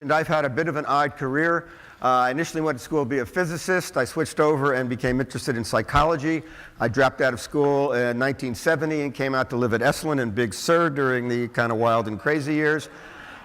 And I've had a bit of an odd career. I initially went to school to be a physicist. I switched over and became interested in psychology. I dropped out of school in 1970 and came out to live at Esalen in Big Sur during the kind of wild and crazy years.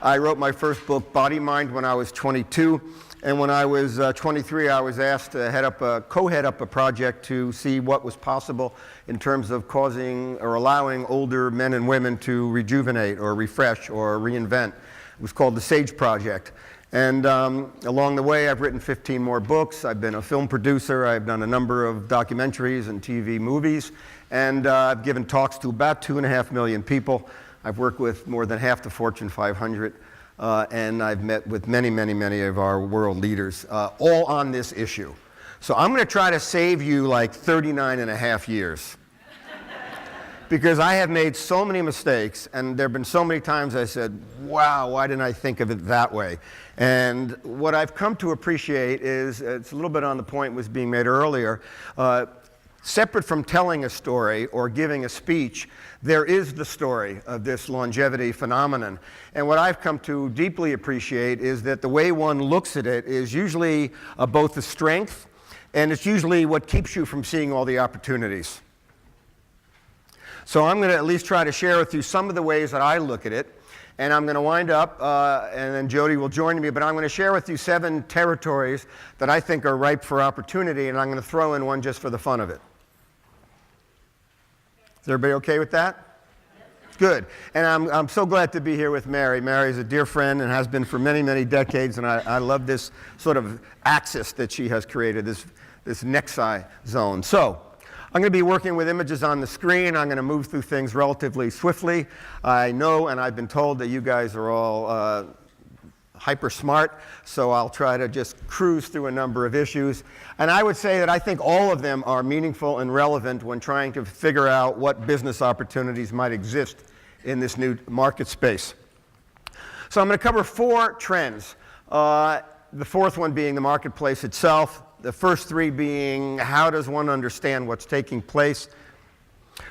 I wrote my first book, Body Mind, when I was 22. And when I was 23, I was asked to co-head up a project to see what was possible in terms of causing or allowing older men and women to rejuvenate or refresh or reinvent. It was called the SAGE Project. And along the way, I've written 15 more books. I've been a film producer. I've done a number of documentaries and TV movies. And I've given talks to about 2.5 million people. I've worked with more than half the Fortune 500. And I've met with many, many, many of our world leaders, all on this issue. So I'm going to try to save you like 39.5 years. Because I have made so many mistakes, and there have been so many times I said, wow, why didn't I think of it that way? And what I've come to appreciate is, it's a little bit on the point was being made earlier, separate from telling a story or giving a speech, there is the story of this longevity phenomenon. And what I've come to deeply appreciate is that the way one looks at it is usually both a strength, and it's usually what keeps you from seeing all the opportunities. So I'm going to at least try to share with you some of the ways that I look at it. And I'm going to wind up, and then Jody will join me, but I'm going to share with you 7 territories that I think are ripe for opportunity, and I'm going to throw in one just for the fun of it. Is everybody okay with that? Good. And I'm so glad to be here with Mary. Mary is a dear friend and has been for many, many decades, and I love this sort of axis that she has created, this nexi zone. So I'm going to be working with images on the screen. I'm going to move through things relatively swiftly. I know, and I've been told, that you guys are all hyper smart, so I'll try to just cruise through a number of issues. And I would say that I think all of them are meaningful and relevant when trying to figure out what business opportunities might exist in this new market space. So I'm going to cover 4 trends. The fourth one being the marketplace itself. The first 3 being, how does one understand what's taking place?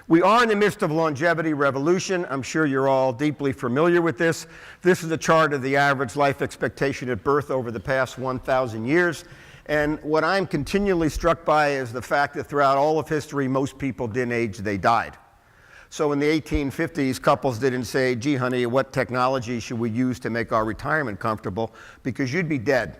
We are in the midst of longevity revolution. I'm sure you're all deeply familiar with this. This is a chart of the average life expectation at birth over the past 1,000 years. And what I'm continually struck by is the fact that throughout all of history, most people didn't age, they died. So in the 1850s, couples didn't say, gee, honey, what technology should we use to make our retirement comfortable? Because you'd be dead.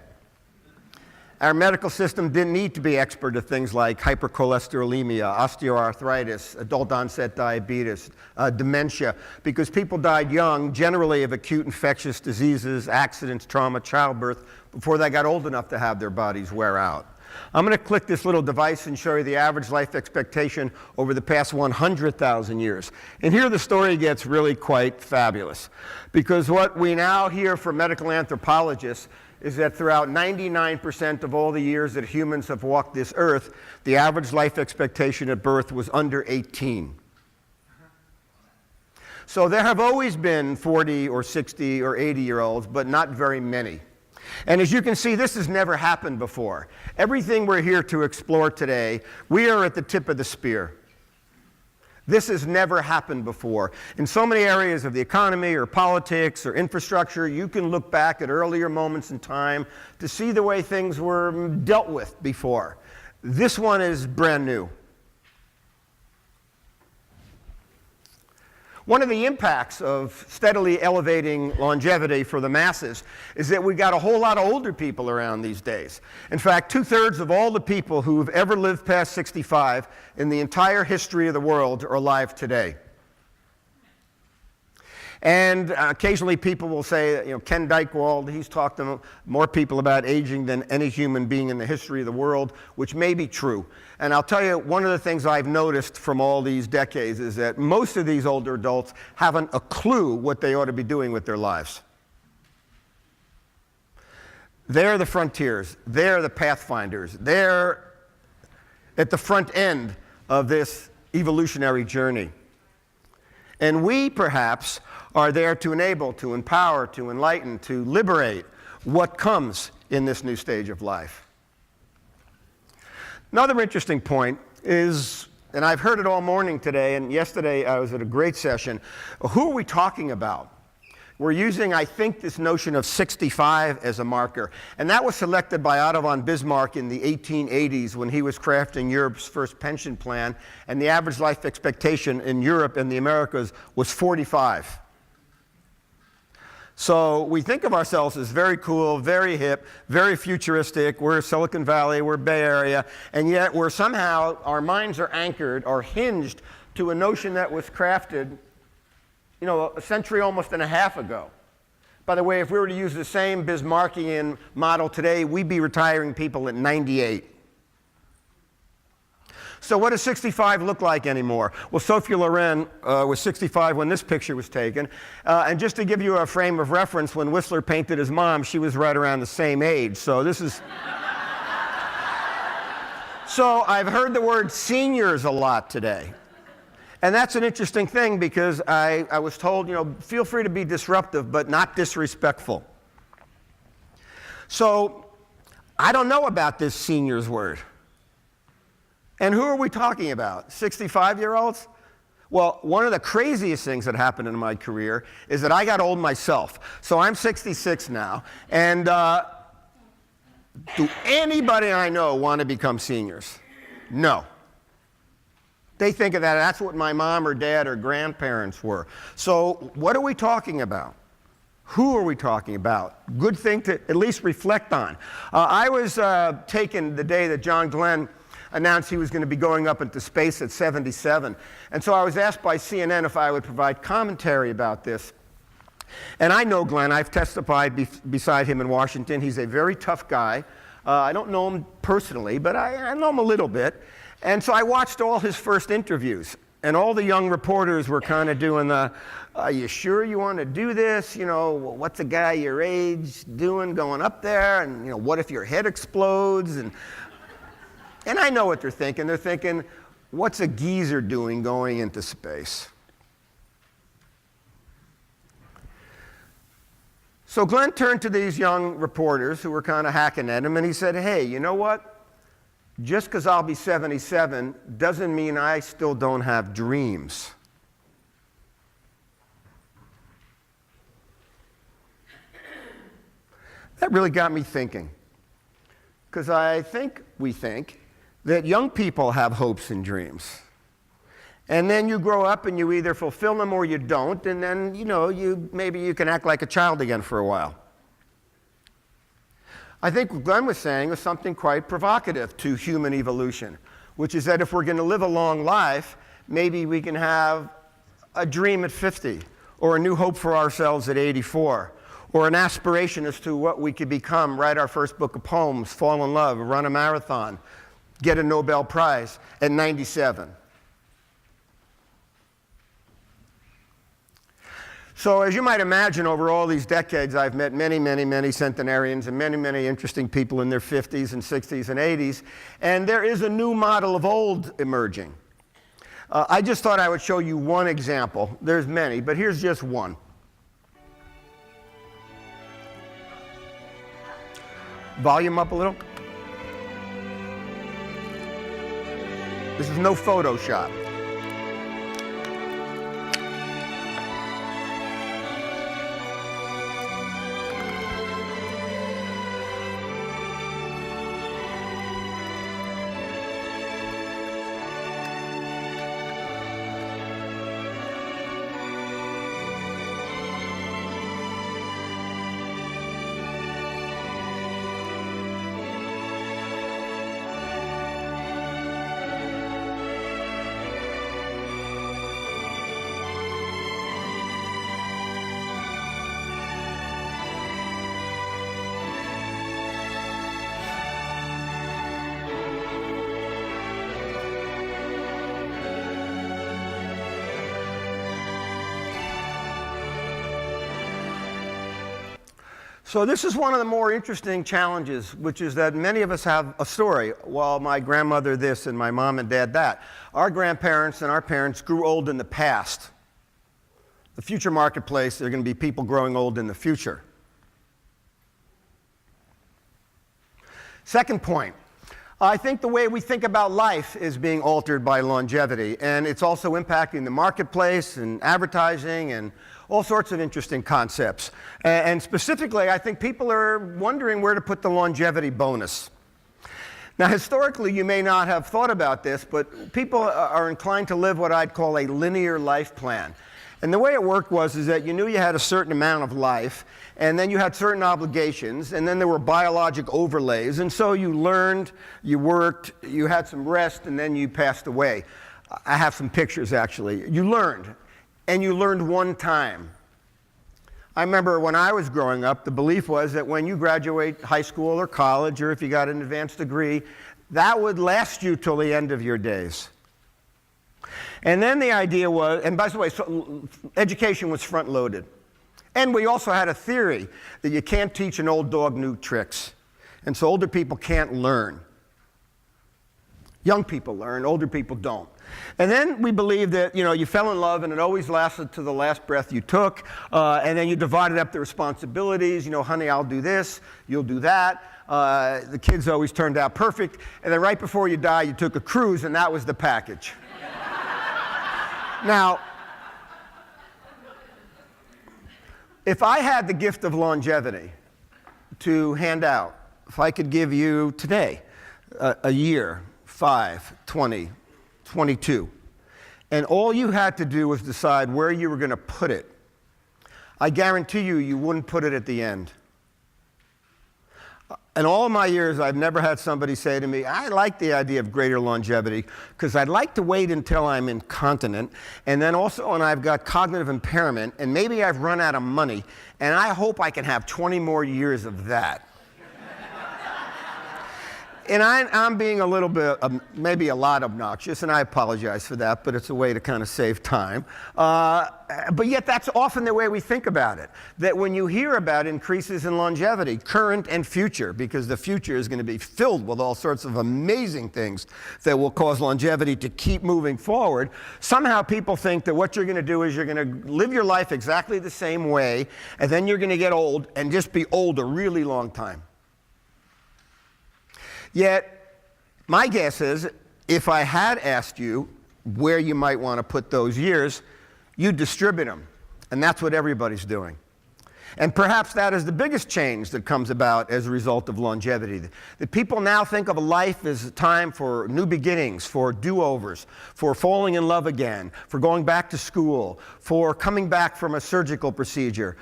Our medical system didn't need to be expert at things like hypercholesterolemia, osteoarthritis, adult onset diabetes, dementia, because people died young, generally of acute infectious diseases, accidents, trauma, childbirth, before they got old enough to have their bodies wear out. I'm going to click this little device and show you the average life expectation over the past 100,000 years. And here the story gets really quite fabulous, because what we now hear from medical anthropologists is that throughout 99% of all the years that humans have walked this earth, the average life expectation at birth was under 18. So there have always been 40 or 60 or 80-year-olds, but not very many. And as you can see, this has never happened before. Everything we're here to explore today, we are at the tip of the spear. This has never happened before. In so many areas of the economy or politics or infrastructure, you can look back at earlier moments in time to see the way things were dealt with before. This one is brand new. One of the impacts of steadily elevating longevity for the masses is that we've got a whole lot of older people around these days. In fact, 2/3 of all the people who've ever lived past 65 in the entire history of the world are alive today. And occasionally people will say, Ken Dychtwald, he's talked to more people about aging than any human being in the history of the world, which may be true. And I'll tell you, one of the things I've noticed from all these decades is that most of these older adults haven't a clue what they ought to be doing with their lives. They're the frontiers. They're the pathfinders. They're at the front end of this evolutionary journey. And we, perhaps, are there to enable, to empower, to enlighten, to liberate what comes in this new stage of life. Another interesting point is, and I've heard it all morning today, and yesterday I was at a great session, who are we talking about? we're using, I think, this notion of 65 as a marker. And that was selected by Otto von Bismarck in the 1880s when he was crafting Europe's first pension plan. And the average life expectation in Europe and the Americas was 45. So we think of ourselves as very cool, very hip, very futuristic. We're Silicon Valley, we're Bay Area, and yet we're somehow, our minds are anchored or hinged to a notion that was crafted, you know, a century almost and a half ago. By the way, if we were to use the same Bismarckian model today, we'd be retiring people at 98. So what does 65 look like anymore? Well, Sophie Loren was 65 when this picture was taken. And just to give you a frame of reference, when Whistler painted his mom, she was right around the same age. So this is... So I've heard the word seniors a lot today. And that's an interesting thing because I was told, you know, feel free to be disruptive, but not disrespectful. So I don't know about this seniors word. And who are we talking about? 65-year-olds? Well, one of the craziest things that happened in my career is that I got old myself. So I'm 66 now. And do anybody I know want to become seniors? No. They think of that, that's what my mom or dad or grandparents were. So what are we talking about? Who are we talking about? Good thing to at least reflect on. I was taken the day that John Glenn announced he was going to be going up into space at 77. And so I was asked by CNN if I would provide commentary about this. And I know Glenn. I've testified beside him in Washington. He's a very tough guy. I don't know him personally, but I know him a little bit. And so I watched all his first interviews. And all the young reporters were kind of doing the, are you sure you want to do this? You know, what's a guy your age doing going up there? And, you know, what if your head explodes? And I know what they're thinking. They're thinking, what's a geezer doing going into space? So Glenn turned to these young reporters who were kind of hacking at him, and he said, hey, you know what? Just because I'll be 77 doesn't mean I still don't have dreams. That really got me thinking, because we think that young people have hopes and dreams. And then you grow up and you either fulfill them or you don't, and then, you know, maybe you can act like a child again for a while. I think what Glenn was saying was something quite provocative to human evolution, which is that if we're going to live a long life, maybe we can have a dream at 50, or a new hope for ourselves at 84, or an aspiration as to what we could become, write our first book of poems, fall in love, run a marathon, get a Nobel Prize at 97. So as you might imagine, over all these decades, I've met many, many, many centenarians and many, many interesting people in their 50s and 60s and 80s. And there is a new model of old emerging. I just thought I would show you one example. There's many, but here's just one. Volume up a little. This is no Photoshop. So this is one of the more interesting challenges, which is that many of us have a story. Well, my grandmother this and my mom and dad that. Our grandparents and our parents grew old in the past. The future marketplace, there are going to be people growing old in the future. Second point, I think the way we think about life is being altered by longevity, and it's also impacting the marketplace and advertising and all sorts of interesting concepts. And specifically, I think people are wondering where to put the longevity bonus. Now, historically, you may not have thought about this, but people are inclined to live what I'd call a linear life plan. And the way it worked is that you knew you had a certain amount of life, and then you had certain obligations, and then there were biologic overlays. And so you learned, you worked, you had some rest, and then you passed away. I have some pictures, actually. You learned, and you learned one time. I remember when I was growing up, the belief was that when you graduate high school or college, or if you got an advanced degree, that would last you till the end of your days. And then the idea was, and by the way, so education was front-loaded. And we also had a theory that you can't teach an old dog new tricks. And so older people can't learn. Young people learn, older people don't. And then we believed that, you fell in love and it always lasted to the last breath you took. And then you divided up the responsibilities. Honey, I'll do this, you'll do that. The kids always turned out perfect. And then right before you die, you took a cruise, and that was the package. Now, if I had the gift of longevity to hand out, if I could give you today a year, 5, 20, 22, and all you had to do was decide where you were going to put it, I guarantee you wouldn't put it at the end. In all of my years, I've never had somebody say to me, I like the idea of greater longevity because I'd like to wait until I'm incontinent, and then also when I've got cognitive impairment, and maybe I've run out of money, and I hope I can have 20 more years of that. And I'm being a little bit, maybe a lot obnoxious, and I apologize for that, but it's a way to kind of save time. But yet that's often the way we think about it, that when you hear about increases in longevity, current and future, because the future is going to be filled with all sorts of amazing things that will cause longevity to keep moving forward, somehow people think that what you're going to do is you're going to live your life exactly the same way, and then you're going to get old and just be old a really long time. Yet, my guess is, if I had asked you where you might want to put those years, you'd distribute them. And that's what everybody's doing. And perhaps that is the biggest change that comes about as a result of longevity. That people now think of life as a time for new beginnings, for do-overs, for falling in love again, for going back to school, for coming back from a surgical procedure,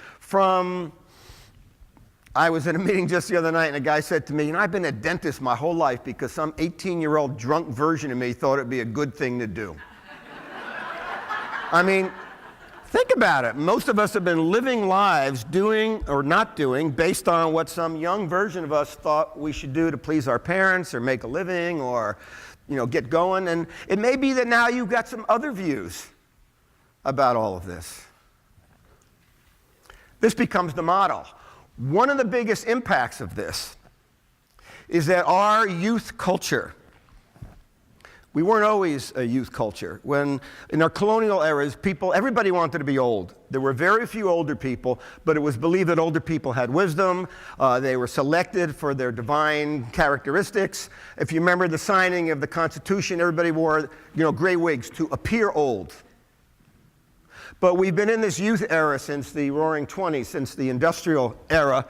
I was in a meeting just the other night, and a guy said to me, I've been a dentist my whole life because some 18-year-old drunk version of me thought it'd be a good thing to do. I mean, think about it. Most of us have been living lives doing or not doing based on what some young version of us thought we should do to please our parents or make a living or, get going. And it may be that now you've got some other views about all of this. This becomes the model. One of the biggest impacts of this is that our youth culture, we weren't always a youth culture. When in our colonial eras, everybody wanted to be old. There were very few older people, but it was believed that older people had wisdom. They were selected for their divine characteristics. If you remember the signing of the Constitution, everybody wore, gray wigs to appear old. But we've been in this youth era since the Roaring '20s, since the industrial era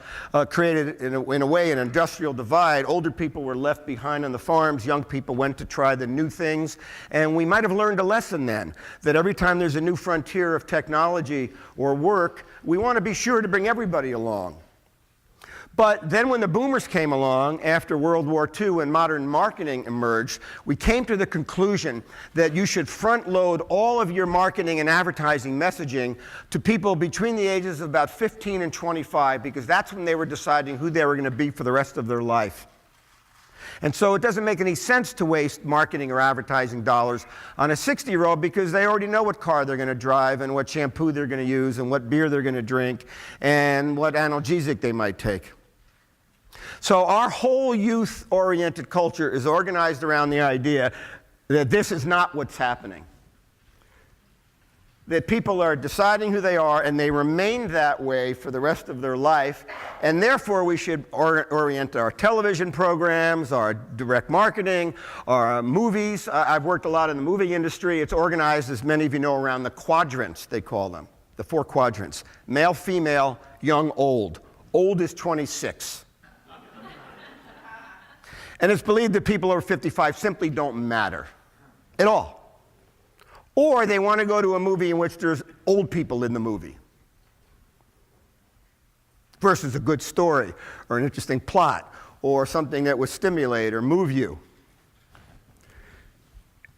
created, in a way, an industrial divide. Older people were left behind on the farms. Young people went to try the new things. And we might have learned a lesson then, that every time there's a new frontier of technology or work, we want to be sure to bring everybody along. But then when the boomers came along after World War II and modern marketing emerged, we came to the conclusion that you should front load all of your marketing and advertising messaging to people between the ages of about 15 and 25, because that's when they were deciding who they were going to be for the rest of their life. And so it doesn't make any sense to waste marketing or advertising dollars on a 60-year-old because they already know what car they're going to drive and what shampoo they're going to use and what beer they're going to drink and what analgesic they might take. So our whole youth-oriented culture is organized around the idea that this is not what's happening. That people are deciding who they are, and they remain that way for the rest of their life, and therefore we should orient our television programs, our direct marketing, our movies. I've worked a lot in the movie industry. It's organized, as many of you know, around the quadrants, they call them. the 4 quadrants: male, female, young, old. Old is 26. And it's believed that people over 55 simply don't matter at all. Or they want to go to a movie in which there's old people in the movie versus a good story or an interesting plot or something that would stimulate or move you.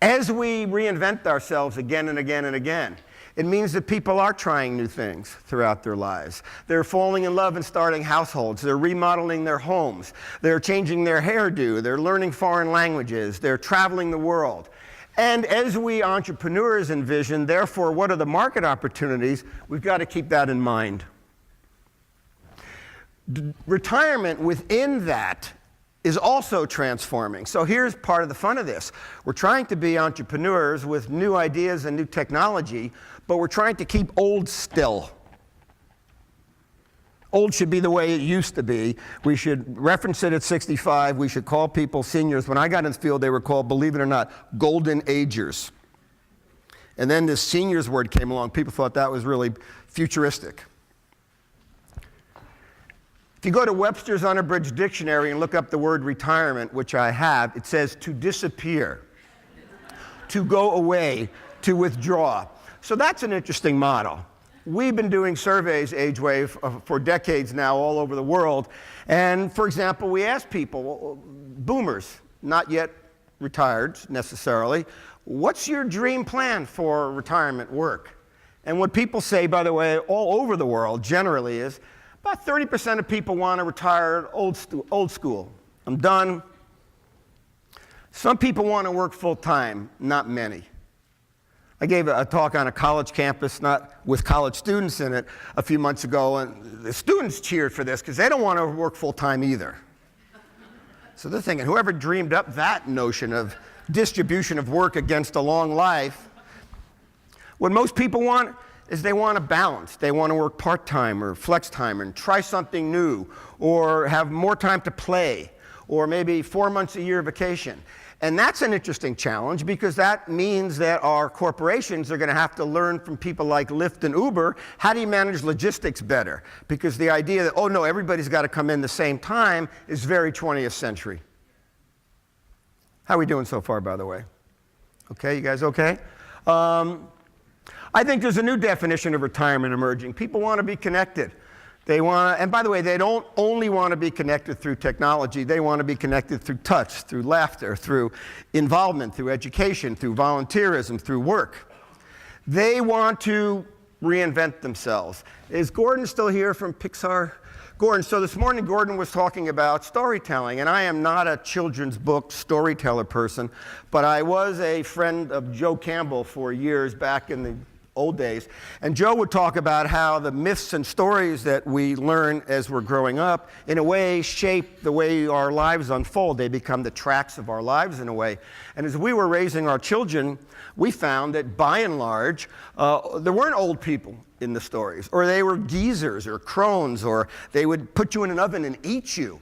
As we reinvent ourselves again and again and again, it means that people are trying new things throughout their lives. They're falling in love and starting households. They're remodeling their homes. They're changing their hairdo. They're learning foreign languages. They're traveling the world. And as we entrepreneurs envision, therefore, what are the market opportunities? We've got to keep that in mind. Retirement within that is also transforming. So here's part of the fun of this. We're trying to be entrepreneurs with new ideas and new technology, but we're trying to keep old still. Old should be the way it used to be. We should reference it at 65. We should call people seniors. When I got in the field, they were called, believe it or not, golden agers. And then this seniors word came along. People thought that was really futuristic. If you go to Webster's Unabridged Dictionary and look up the word retirement, which I have, it says to disappear, to go away, to withdraw. So that's an interesting model. We've been doing surveys, AgeWave, for decades now all over the world. And for example, we asked people, boomers, not yet retired necessarily, what's your dream plan for retirement work? And what people say, by the way, all over the world generally is, about 30% of people want to retire old school. I'm done. Some people want to work full time, not many. I gave a talk on a college campus, not with college students in it, a few months ago, and the students cheered for this because they don't want to work full time either. So they're thinking, whoever dreamed up that notion of distribution of work against a long life, what most people want is they want a balance. They want to work part-time or flex-time and try something new or have more time to play or maybe 4 months a year vacation. And that's an interesting challenge because that means that our corporations are going to have to learn from people like Lyft and Uber, how do you manage logistics better? Because the idea that, oh no, everybody's got to come in the same time is very 20th century. How are we doing so far, by the way? Okay, you guys okay? I think there's a new definition of retirement emerging. People want to be connected. They want, and by the way, they don't only want to be connected through technology. They want to be connected through touch, through laughter, through involvement, through education, through volunteerism, through work. They want to reinvent themselves. Is Gordon still here from Pixar? Gordon, so this morning Gordon was talking about storytelling, and I am not a children's book storyteller person, but I was a friend of Joe Campbell for years back in the old days. And Joe would talk about how the myths and stories that we learn as we're growing up, in a way, shape the way our lives unfold. They become the tracks of our lives in a way. And as we were raising our children, we found that by and large, there weren't old people in the stories, or they were geezers or crones, or they would put you in an oven and eat you.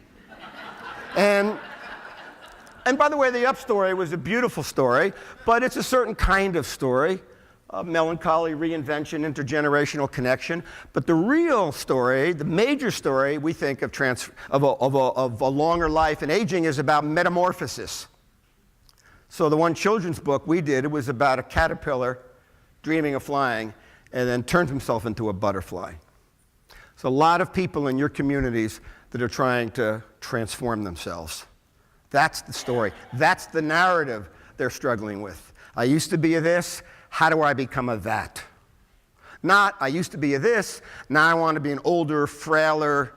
And by the way, the Up story was a beautiful story, but it's a certain kind of story. Melancholy, reinvention, intergenerational connection. But the real story, the major story we think of a longer life and aging is about metamorphosis. So the one children's book we did, it was about a caterpillar dreaming of flying and then turns himself into a butterfly. So a lot of people in your communities that are trying to transform themselves. That's the story. That's the narrative they're struggling with. I used to be a this. How do I become a that? Not, I used to be a this, now I want to be an older, frailer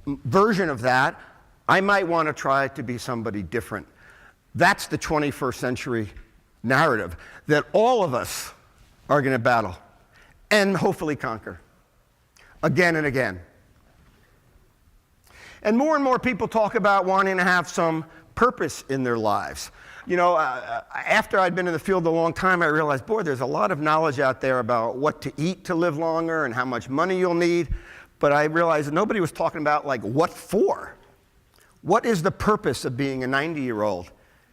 version of that. I might want to try to be somebody different. That's the 21st century narrative that all of us are going to battle and hopefully conquer again and again. And more people talk about wanting to have some purpose in their lives. You know, after I'd been in the field a long time, I realized, boy, there's a lot of knowledge out there about what to eat to live longer and how much money you'll need. But I realized that nobody was talking about, like, what for? What is the purpose of being a 90-year-old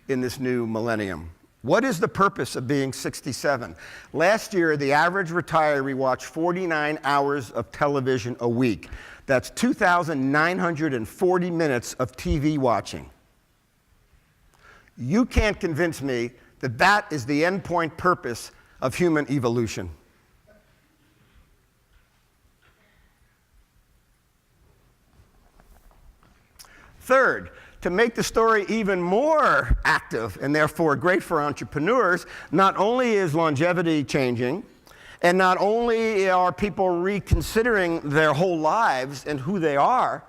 in this new millennium? What is the purpose of being 67? Last year, the average retiree watched 49 hours of television a week. That's 2,940 minutes of TV watching. You can't convince me that that is the endpoint purpose of human evolution. Third, to make the story even more active and therefore great for entrepreneurs, not only is longevity changing, and not only are people reconsidering their whole lives and who they are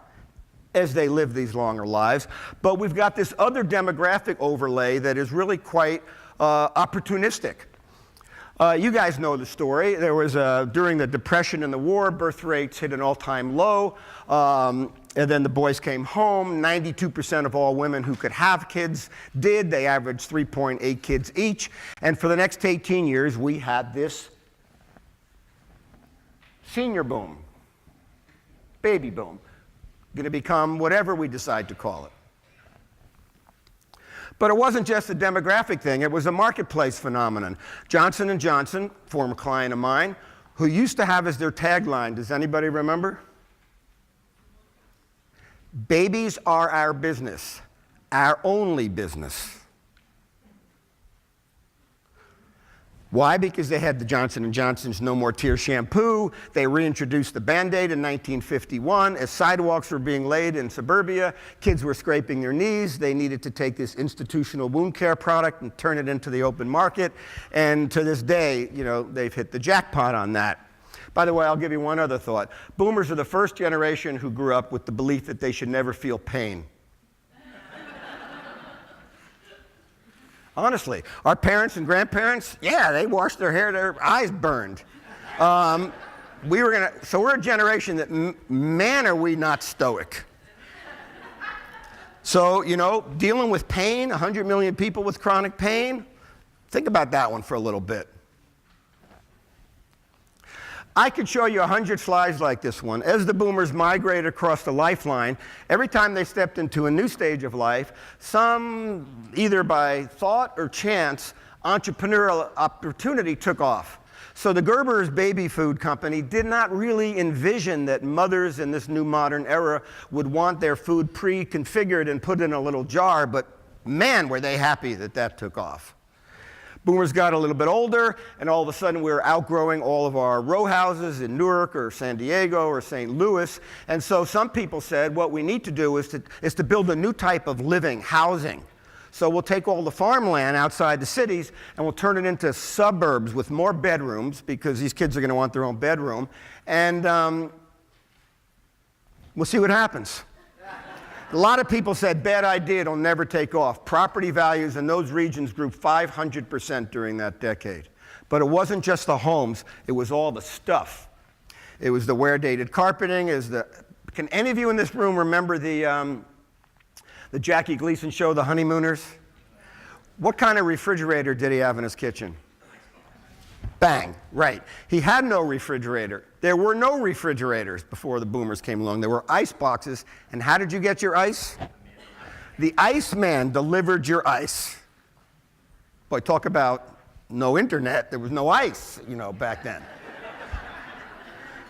as they live these longer lives, but we've got this other demographic overlay that is really quite opportunistic. You guys know the story. There was during the Depression and the war, birth rates hit an all-time low. And then the boys came home. 92% of all women who could have kids did. They averaged 3.8 kids each. And for the next 18 years, we had this senior boom, baby boom, going to become whatever we decide to call it. But it wasn't just a demographic thing. It was a marketplace phenomenon. Johnson & Johnson, former client of mine, who used to have as their tagline, does anybody remember? Babies are our business, our only business. Why? Because they had the Johnson & Johnson's No More Tears shampoo. They reintroduced the Band-Aid in 1951. As sidewalks were being laid in suburbia, kids were scraping their knees. They needed to take this institutional wound care product and turn it into the open market. And to this day, you know, they've hit the jackpot on that. By the way, I'll give you one other thought. Boomers are the first generation who grew up with the belief that they should never feel pain. Honestly, our parents and grandparents, yeah, they washed their hair, their eyes burned. So we're a generation that, man, are we not stoic. So, you know, dealing with pain, 100 million people with chronic pain, think about that one for a little bit. I could show you 100 slides like this one. As the boomers migrated across the lifeline, every time they stepped into a new stage of life, some, either by thought or chance, entrepreneurial opportunity took off. So the Gerber's baby food company did not really envision that mothers in this new modern era would want their food pre-configured and put in a little jar, but man, were they happy that that took off. Boomers got a little bit older, and all of a sudden we were outgrowing all of our row houses in Newark or San Diego or St. Louis. And so some people said, what we need to do is to build a new type of living, housing. So we'll take all the farmland outside the cities and we'll turn it into suburbs with more bedrooms, because these kids are going to want their own bedroom. And we'll see what happens. A lot of people said, bad idea, it'll never take off. Property values in those regions grew 500% during that decade. But it wasn't just the homes, it was all the stuff. It was the wear-dated carpeting. Can any of you in this room remember the Jackie Gleason show, The Honeymooners? What kind of refrigerator did he have in his kitchen? Bang, right. He had no refrigerator. There were no refrigerators before the boomers came along. There were ice boxes. And how did you get your ice? The Iceman delivered your ice. Boy, talk about no internet. There was no ice, you know, back then.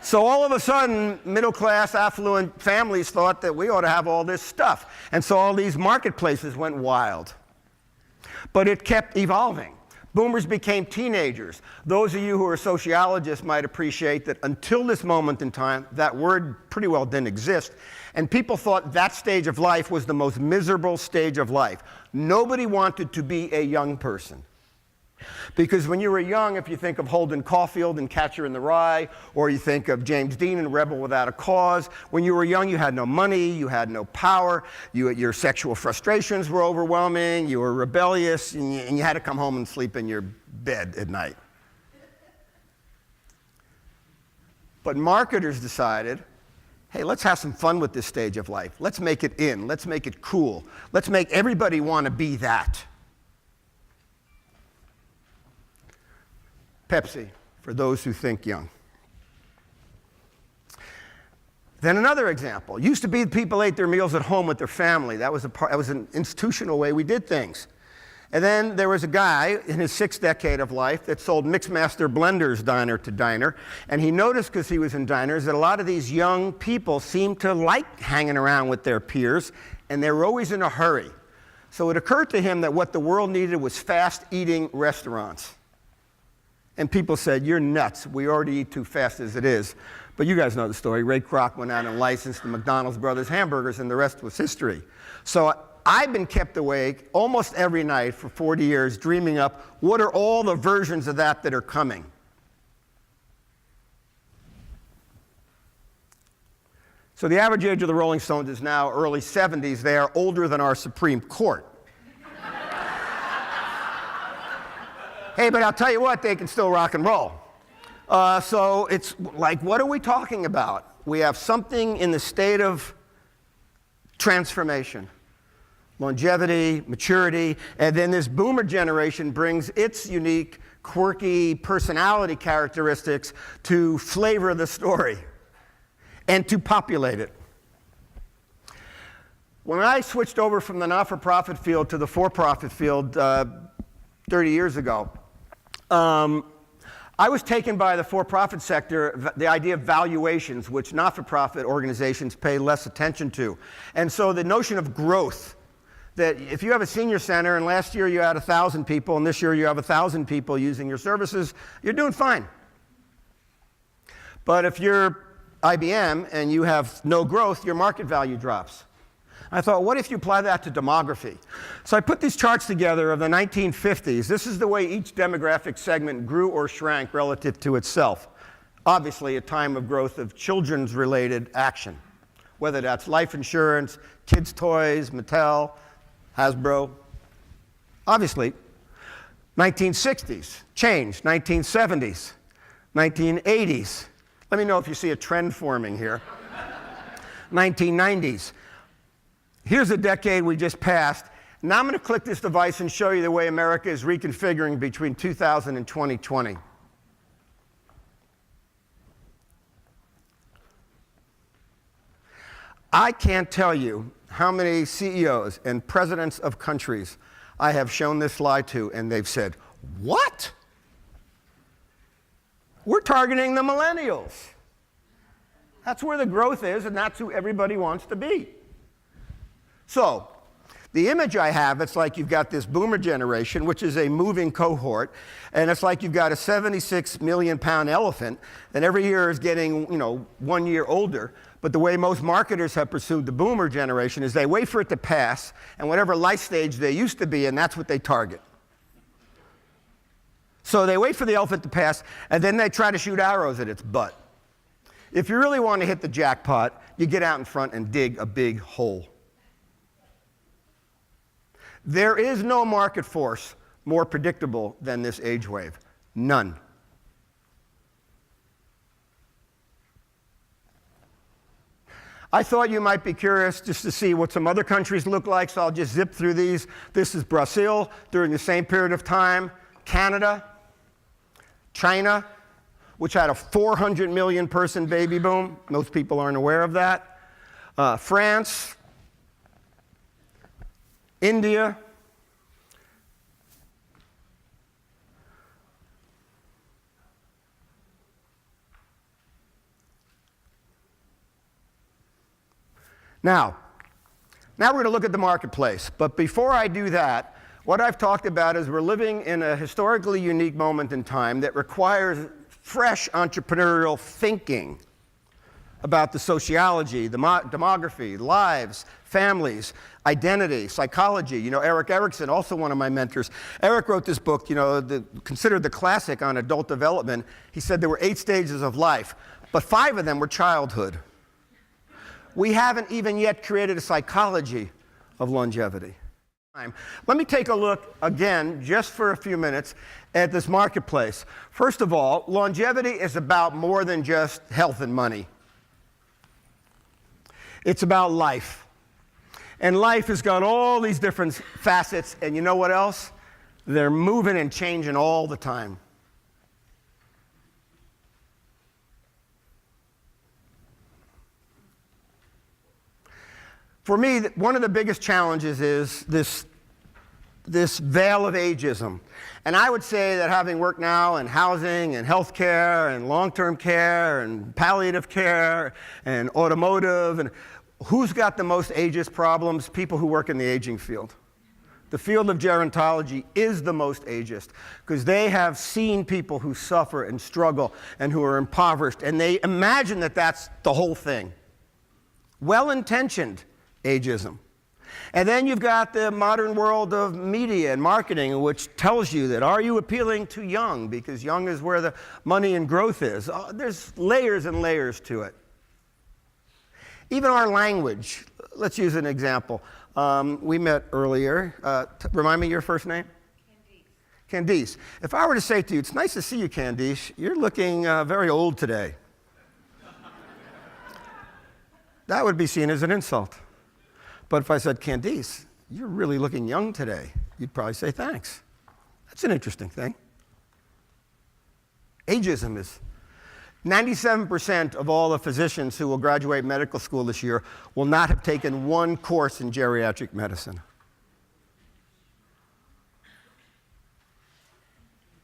So all of a sudden, middle-class, affluent families thought that we ought to have all this stuff. And so all these marketplaces went wild. But it kept evolving. Boomers became teenagers. Those of you who are sociologists might appreciate that until this moment in time, that word pretty well didn't exist. And people thought that stage of life was the most miserable stage of life. Nobody wanted to be a young person. Because when you were young, if you think of Holden Caulfield in Catcher in the Rye, or you think of James Dean in Rebel Without a Cause, when you were young, you had no money, you had no power, your sexual frustrations were overwhelming, you were rebellious, and you had to come home and sleep in your bed at night. But marketers decided, hey, let's have some fun with this stage of life. Let's make it in. Let's make it cool. Let's make everybody want to be that. Pepsi, for those who think young. Then another example. Used to be people ate their meals at home with their family. That was an institutional way we did things. And then there was a guy in his 6th decade of life that sold Mixmaster blenders diner to diner. And he noticed, because he was in diners, that a lot of these young people seemed to like hanging around with their peers, and they were always in a hurry. So it occurred to him that what the world needed was fast-eating restaurants. And people said, "You're nuts. We already eat too fast as it is." But you guys know the story. Ray Kroc went out and licensed the McDonald's brothers hamburgers, and the rest was history. So I've been kept awake almost every night for 40 years dreaming up what are all the versions of that are coming. So the average age of the Rolling Stones is now early 70s. They are older than our Supreme Court. Hey, but I'll tell you what, they can still rock and roll. So it's like, what are we talking about? We have something in the state of transformation. Longevity, maturity, and then this boomer generation brings its unique, quirky personality characteristics to flavor the story and to populate it. When I switched over from the not-for-profit field to the for-profit field 30 years ago, I was taken by the for-profit sector, the idea of valuations, which not-for-profit organizations pay less attention to. And so the notion of growth, that if you have a senior center and last year you had 1,000 people and this year you have 1,000 people using your services, you're doing fine. But if you're IBM and you have no growth, your market value drops. I thought, what if you apply that to demography? So I put these charts together of the 1950s. This is the way each demographic segment grew or shrank relative to itself. Obviously, a time of growth of children's-related action, whether that's life insurance, kids' toys, Mattel, Hasbro. Obviously, 1960s, changed. 1970s, 1980s. Let me know if you see a trend forming here. 1990s. Here's a decade we just passed. Now I'm going to click this device and show you the way America is reconfiguring between 2000 and 2020. I can't tell you how many CEOs and presidents of countries I have shown this slide to, and they've said, "What? We're targeting the millennials. That's where the growth is, and that's who everybody wants to be." So the image I have, it's like you've got this boomer generation, which is a moving cohort, and it's like you've got a 76 million pound elephant, and every year is getting, 1 year older. But the way most marketers have pursued the boomer generation is they wait for it to pass, and whatever life stage they used to be in, that's what they target. So they wait for the elephant to pass, and then they try to shoot arrows at its butt. If you really want to hit the jackpot, you get out in front and dig a big hole. There is no market force more predictable than this age wave. None. I thought you might be curious just to see what some other countries look like, so I'll just zip through these. This is Brazil during the same period of time, Canada, China, which had a 400 million person baby boom. Most people aren't aware of that. France, India, Now we're going to look at the marketplace. But before I do that, what I've talked about is we're living in a historically unique moment in time that requires fresh entrepreneurial thinking about the sociology, the demography, lives, families, identity, psychology. Erik Erikson, also one of my mentors. Erik wrote this book, considered the classic on adult development. He said there were 8 stages of life, but 5 of them were childhood. We haven't even yet created a psychology of longevity. Let me take a look again, just for a few minutes, at this marketplace. First of all, longevity is about more than just health and money. It's about life. And life has got all these different facets, and you know what else? They're moving and changing all the time. For me, one of the biggest challenges is this this veil of ageism. And I would say that having worked now in housing and healthcare and long-term care and palliative care and automotive, and who's got the most ageist problems? People who work in the aging field. The field of gerontology is the most ageist because they have seen people who suffer and struggle and who are impoverished, and they imagine that that's the whole thing. Well-intentioned ageism. And then you've got the modern world of media and marketing, which tells you that, are you appealing to young? Because young is where the money and growth is. There's layers and layers to it. Even our language. Let's use an example. We met earlier. Remind me your first name? Candice. Candice. If I were to say to you, it's nice to see you, Candice, you're looking very old today. That would be seen as an insult. But if I said, Candice, you're really looking young today, you'd probably say thanks. That's an interesting thing. Ageism is 97% of all the physicians who will graduate medical school this year will not have taken one course in geriatric medicine.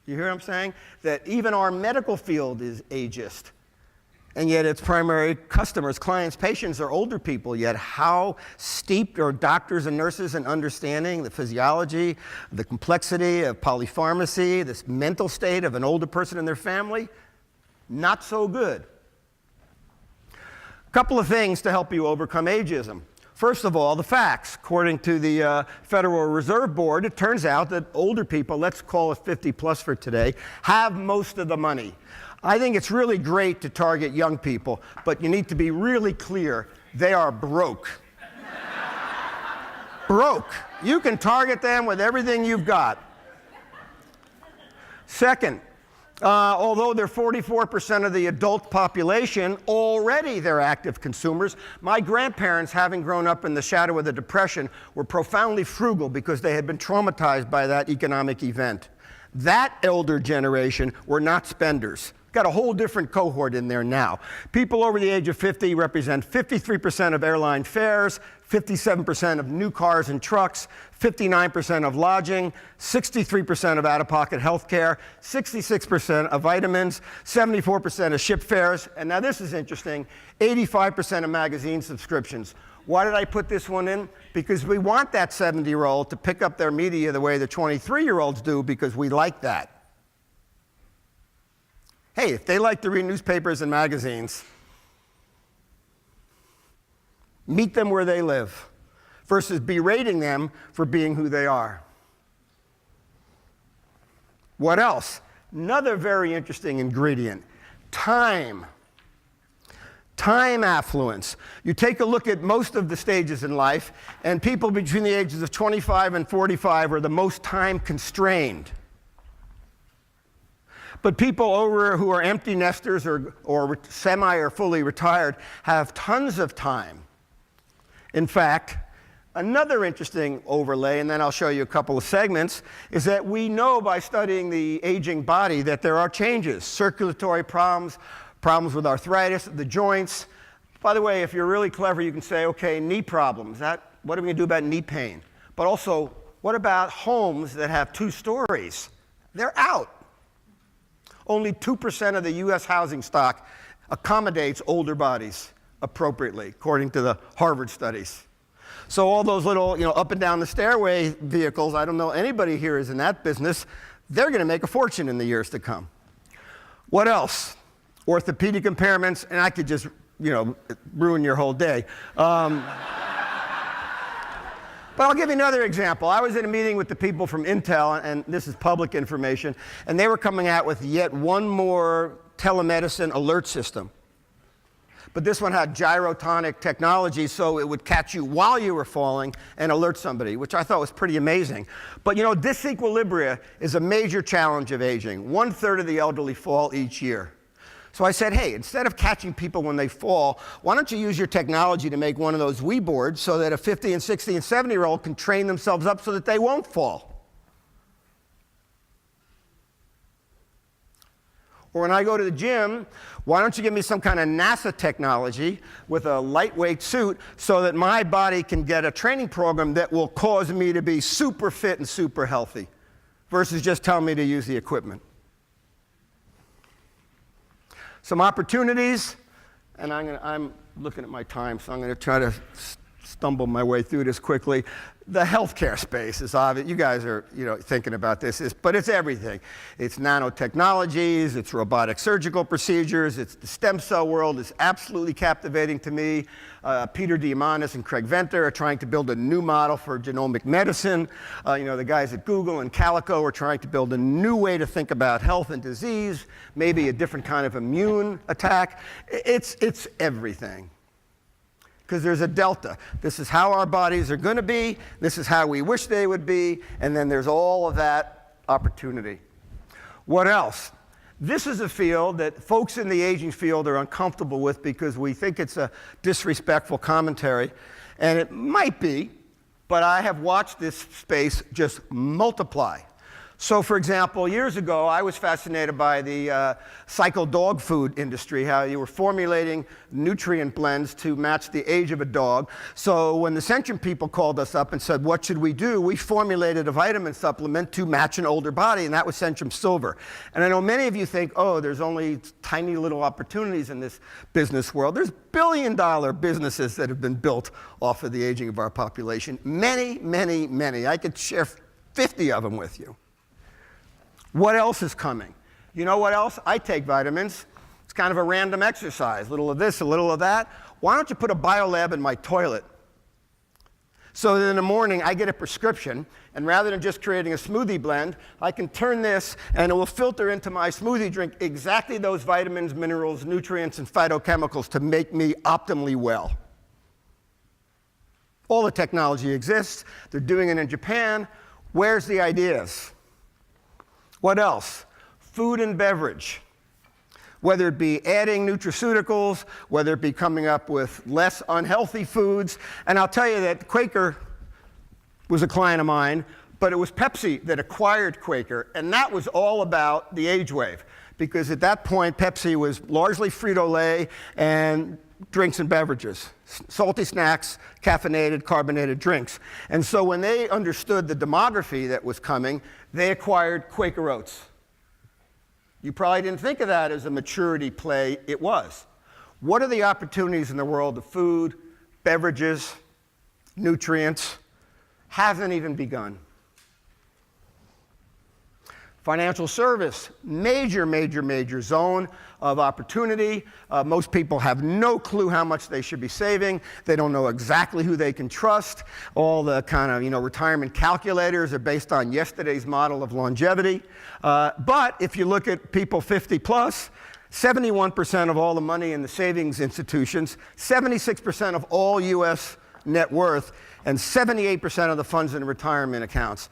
You hear what I'm saying? That even our medical field is ageist. And yet its primary customers, clients, patients are older people. Yet how steeped are doctors and nurses in understanding the physiology, the complexity of polypharmacy, this mental state of an older person and their family? Not so good. A couple of things to help you overcome ageism. First of all, the facts. According to the Federal Reserve Board, it turns out that older people, let's call it 50 plus for today, have most of the money. I think it's really great to target young people, but you need to be really clear, they are broke. Broke. You can target them with everything you've got. Second, although they're 44% of the adult population, already they're active consumers. My grandparents, having grown up in the shadow of the Depression, were profoundly frugal because they had been traumatized by that economic event. That elder generation were not spenders. Got a whole different cohort in there now. People over the age of 50 represent 53% of airline fares, 57% of new cars and trucks, 59% of lodging, 63% of out-of-pocket health care, 66% of vitamins, 74% of ship fares, and now this is interesting, 85% of magazine subscriptions. Why did I put this one in? Because we want that 70-year-old to pick up their media the way the 23-year-olds do because we like that. Hey, if they like to read newspapers and magazines, meet them where they live versus berating them for being who they are. What else? Another very interesting ingredient, time. Time affluence. You take a look at most of the stages in life, and people between the ages of 25 and 45 are the most time constrained. But people over who are empty nesters or semi or fully retired have tons of time. In fact, another interesting overlay, and then I'll show you a couple of segments, is that we know by studying the aging body that there are changes, circulatory problems, problems with arthritis, the joints. By the way, if you're really clever, you can say, okay, knee problems. What are we going to do about knee pain? But also, what about homes that have 2 stories? They're out. Only 2% of the U.S. housing stock accommodates older bodies appropriately, according to the Harvard studies. So all those little, up and down the stairway vehicles, I don't know anybody here is in that business, they're going to make a fortune in the years to come. What else? Orthopedic impairments, and I could just, ruin your whole day. But I'll give you another example. I was in a meeting with the people from Intel, and this is public information, and they were coming out with yet one more telemedicine alert system. But this one had gyrotonic technology, so it would catch you while you were falling and alert somebody, which I thought was pretty amazing. But disequilibria is a major challenge of aging. 1/3 of the elderly fall each year. So I said, hey, instead of catching people when they fall, why don't you use your technology to make one of those Wii boards so that a 50 and 60 and 70-year-old can train themselves up so that they won't fall? Or when I go to the gym, why don't you give me some kind of NASA technology with a lightweight suit so that my body can get a training program that will cause me to be super fit and super healthy versus just telling me to use the equipment. Some opportunities, and I'm looking at my time, so I'm going to try to stumble my way through this quickly. The healthcare space is obvious. You guys are, thinking about this, but it's everything. It's nanotechnologies, it's robotic surgical procedures, it's the stem cell world is absolutely captivating to me. Peter Diamandis and Craig Venter are trying to build a new model for genomic medicine. The guys at Google and Calico are trying to build a new way to think about health and disease, maybe a different kind of immune attack. It's everything. Because there's a delta. This is how our bodies are going to be, this is how we wish they would be, and then there's all of that opportunity. What else? This is a field that folks in the aging field are uncomfortable with because we think it's a disrespectful commentary, and it might be, but I have watched this space just multiply. So, for example, years ago, I was fascinated by the cycle dog food industry, how you were formulating nutrient blends to match the age of a dog. So when the Centrum people called us up and said, what should we do? We formulated a vitamin supplement to match an older body, and that was Centrum Silver. And I know many of you think, oh, there's only tiny little opportunities in this business world. There's billion-dollar businesses that have been built off of the aging of our population. Many, many, many. I could share 50 of them with you. What else is coming? You know what else? I take vitamins. It's kind of a random exercise. A little of this, a little of that. Why don't you put a biolab in my toilet? So that in the morning, I get a prescription, and rather than just creating a smoothie blend, I can turn this, and it will filter into my smoothie drink exactly those vitamins, minerals, nutrients, and phytochemicals to make me optimally well. All the technology exists. They're doing it in Japan. Where's the ideas? What else? Food and beverage. Whether it be adding nutraceuticals, whether it be coming up with less unhealthy foods. And I'll tell you that Quaker was a client of mine, but it was Pepsi that acquired Quaker, and that was all about the age wave. Because at that point, Pepsi was largely Frito-Lay and drinks and beverages, salty snacks, caffeinated, carbonated drinks. And so when they understood the demography that was coming, they acquired Quaker Oats. You probably didn't think of that as a maturity play. It was. What are the opportunities in the world of food, beverages, nutrients? Hasn't even begun. Financial service, major, major, major zone of opportunity. Most people have no clue how much they should be saving. They don't know exactly who they can trust. All the kind of, retirement calculators are based on yesterday's model of longevity. But if you look at people 50 plus, 71% of all the money in the savings institutions, 76% of all U.S. net worth, and 78% of the funds in retirement accounts.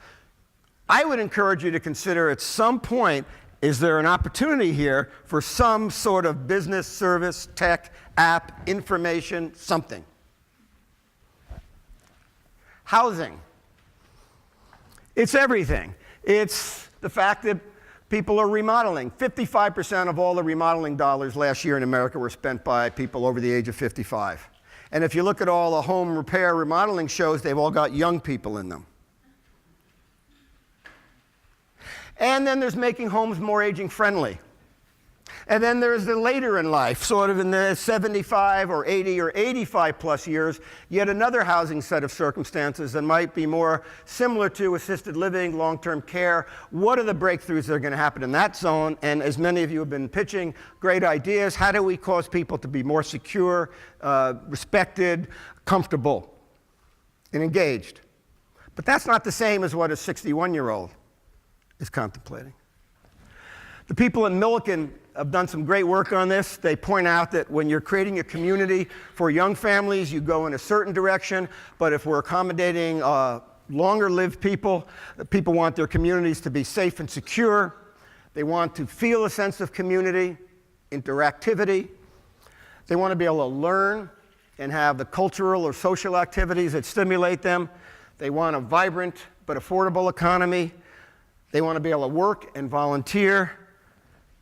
I would encourage you to consider at some point, is there an opportunity here for some sort of business, service, tech, app, information, something? Housing. It's everything. It's the fact that people are remodeling. 55% of all the remodeling dollars last year in America were spent by people over the age of 55. And if you look at all the home repair remodeling shows, they've all got young people in them. And then there's making homes more aging friendly. And then there's the later in life, sort of in the 75 or 80 or 85 plus years, yet another housing set of circumstances that might be more similar to assisted living, long-term care. What are the breakthroughs that are going to happen in that zone? And as many of you have been pitching, great ideas. How do we cause people to be more secure, respected, comfortable, and engaged? But that's not the same as what a 61-year-old is contemplating. The people in Milliken have done some great work on this. They point out that when you're creating a community for young families, you go in a certain direction, but if we're accommodating longer-lived people, people want their communities to be safe and secure. They want to feel a sense of community, interactivity. They want to be able to learn and have the cultural or social activities that stimulate them. They want a vibrant but affordable economy. They want to be able to work and volunteer.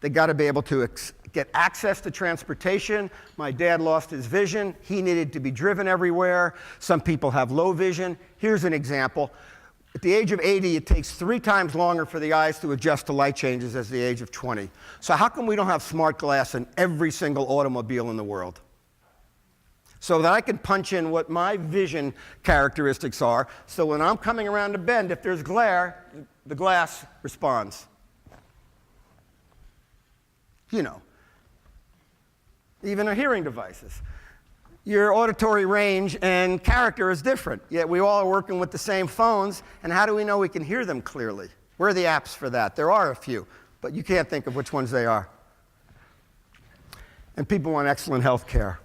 They got to be able to get access to transportation. My dad lost his vision. He needed to be driven everywhere. Some people have low vision. Here's an example. At the age of 80, it takes 3 times longer for the eyes to adjust to light changes as the age of 20. So how come we don't have smart glass in every single automobile in the world? So that I can punch in what my vision characteristics are, so when I'm coming around a bend, if there's glare, the glass responds. You know, even our hearing devices. Your auditory range and character is different, yet we all are working with the same phones, and how do we know we can hear them clearly? Where are the apps for that? There are a few, but you can't think of which ones they are. And people want excellent health care.